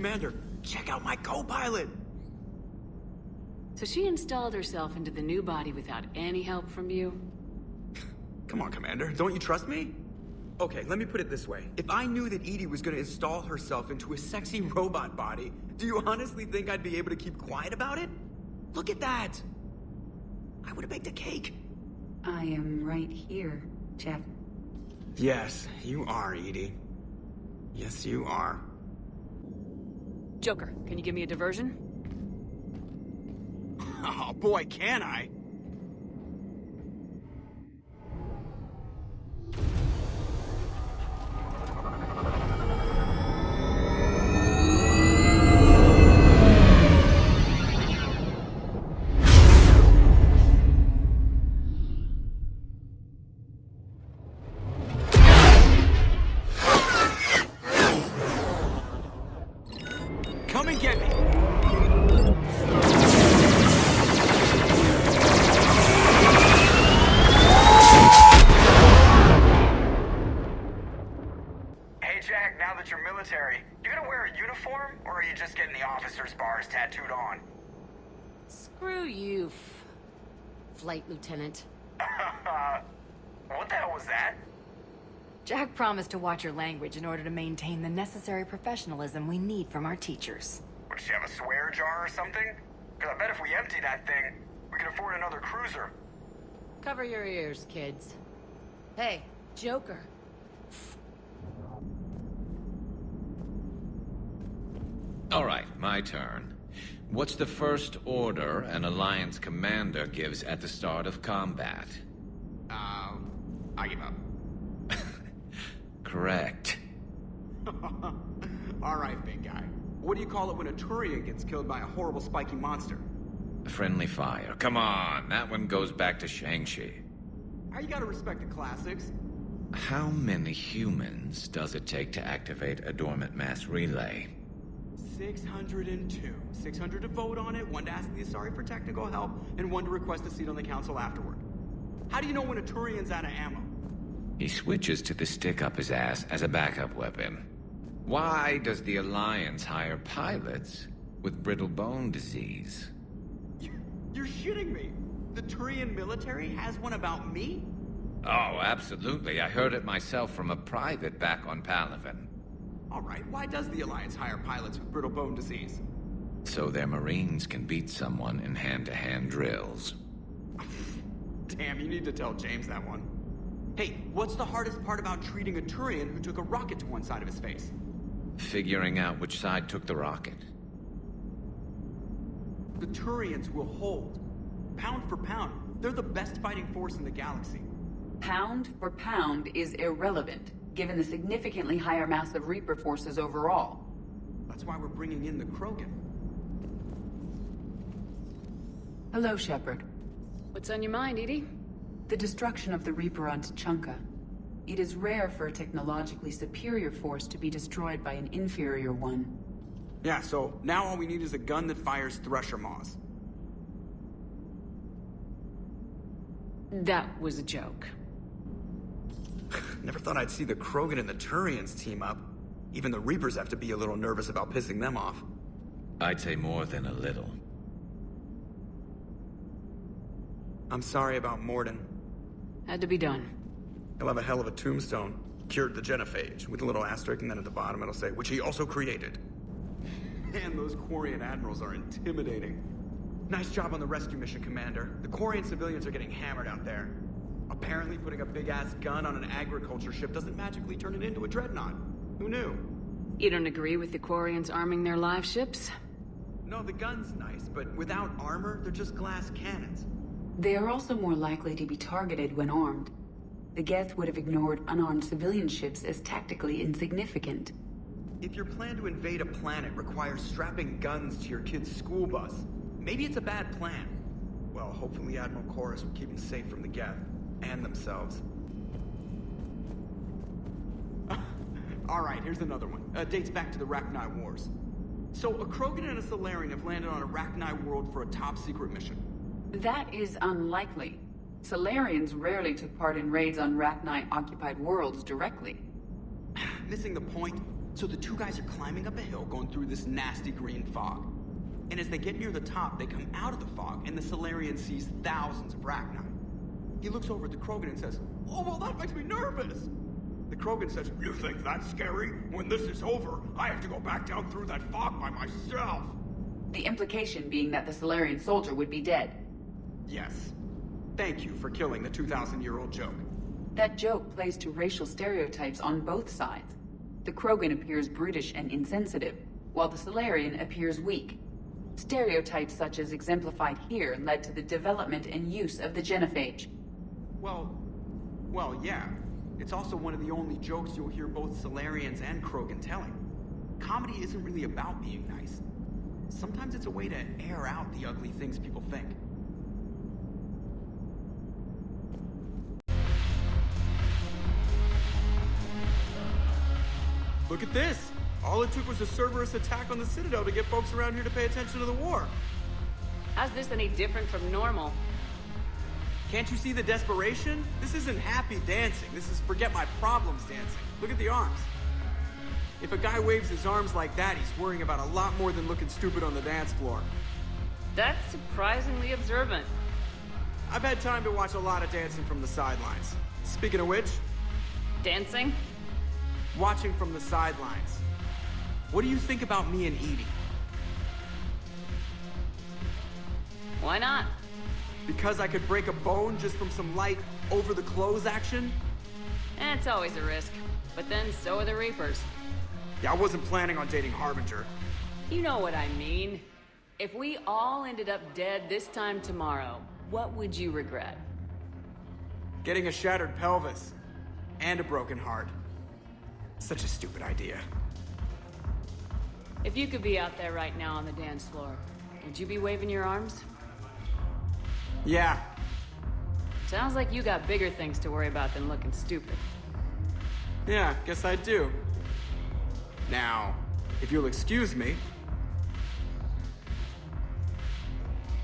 Commander, check out my co-pilot! So she installed herself into the new body without any help from you? Come on, Commander, don't you trust me? Okay, let me put it this way. If I knew that Edie was gonna install herself into a sexy robot body, do you honestly think I'd be able to keep quiet about it? Look at that! I would've baked a cake. I am right here, Jeff. Yes, you are, Edie. Yes, you are. Joker, can you give me a diversion? Oh boy, can I! Come and get me! Hey Jack, now that you're military, you gonna wear a uniform, or are you just getting the officer's bars tattooed on? Screw you, Flight Lieutenant. What the hell was that? Jack promised to watch your language in order to maintain the necessary professionalism we need from our teachers. What, does she have a swear jar or something? Because I bet if we empty that thing, we can afford another cruiser. Cover your ears, kids. Hey, Joker. All right, my turn. What's the first order an Alliance commander gives at the start of combat? I give up. Correct. Alright, big guy. What do you call it when a Turian gets killed by a horrible spiky monster? Friendly fire. Come on, that one goes back to Shang-Chi. You gotta respect the classics. How many humans does it take to activate a dormant mass relay? 602. 600 to vote on it, 1 to ask the Asari for technical help, and 1 to request a seat on the council afterward. How do you know when a Turian's out of ammo? He switches to the stick up his ass as a backup weapon. Why does the Alliance hire pilots with brittle bone disease? You're shitting me! The Turian military has one about me? Oh, absolutely. I heard it myself from a private back on Palaven. Alright, why does the Alliance hire pilots with brittle bone disease? So their Marines can beat someone in hand-to-hand drills. Damn, you need to tell James that one. Hey, what's the hardest part about treating a Turian who took a rocket to one side of his face? Figuring out which side took the rocket. The Turians will hold. Pound for pound, they're the best fighting force in the galaxy. Pound for pound is irrelevant, given the significantly higher mass of Reaper forces overall. That's why we're bringing in the Krogan. Hello, Shepard. What's on your mind, Edie? The destruction of the Reaper on Tuchanka. It is rare for a technologically superior force to be destroyed by an inferior one. Yeah, so now all we need is a gun that fires Thresher Maws. That was a joke. Never thought I'd see the Krogan and the Turians team up. Even the Reapers have to be a little nervous about pissing them off. I'd say more than a little. I'm sorry about Morden. Had to be done. He'll have a hell of a tombstone. Cured the genophage, with a little asterisk, and then at the bottom it'll say, which he also created. Man, those Quarian admirals are intimidating. Nice job on the rescue mission, Commander. The Quarian civilians are getting hammered out there. Apparently putting a big-ass gun on an agriculture ship doesn't magically turn it into a dreadnought. Who knew? You don't agree with the Quarians arming their live ships? No, the gun's nice, but without armor, they're just glass cannons. They are also more likely to be targeted when armed. The Geth would have ignored unarmed civilian ships as tactically insignificant. If your plan to invade a planet requires strapping guns to your kid's school bus, maybe it's a bad plan. Well, hopefully Admiral Chorus will keep them safe from the Geth. And themselves. Alright, here's another one. Dates back to the Rachni Wars. So, a Krogan and a Solarian have landed on a Rachni world for a top-secret mission. That is unlikely. Solarians rarely took part in raids on Rachni-occupied worlds directly. Missing the point? So the two guys are climbing up a hill going through this nasty green fog. And as they get near the top, they come out of the fog, and the Solarian sees thousands of Rachni. He looks over at the Krogan and says, "Oh, well, that makes me nervous." The Krogan says, "You think that's scary? When this is over, I have to go back down through that fog by myself." The implication being that the Solarian soldier would be dead. Yes. Thank you for killing the 2,000-year-old joke. That joke plays to racial stereotypes on both sides. The Krogan appears brutish and insensitive, while the Solarian appears weak. Stereotypes such as exemplified here led to the development and use of the genophage. Well, yeah. It's also one of the only jokes you'll hear both Solarians and Krogan telling. Comedy isn't really about being nice. Sometimes it's a way to air out the ugly things people think. Look at this! All it took was a Cerberus attack on the Citadel to get folks around here to pay attention to the war. How's this any different from normal? Can't you see the desperation? This isn't happy dancing. This is forget my problems dancing. Look at the arms. If a guy waves his arms like that, he's worrying about a lot more than looking stupid on the dance floor. That's surprisingly observant. I've had time to watch a lot of dancing from the sidelines. Speaking of which, Dancing? watching from the sidelines. What do you think about me and Edie? Why not? Because I could break a bone just from some light over-the-clothes action? It's always a risk. But then so are the Reapers. Yeah, I wasn't planning on dating Harbinger. You know what I mean. If we all ended up dead this time tomorrow, what would you regret? Getting a shattered pelvis. And a broken heart. Such a stupid idea. If you could be out there right now on the dance floor, would you be waving your arms? Yeah. Sounds like you got bigger things to worry about than looking stupid. Yeah, guess I do. Now, if you'll excuse me,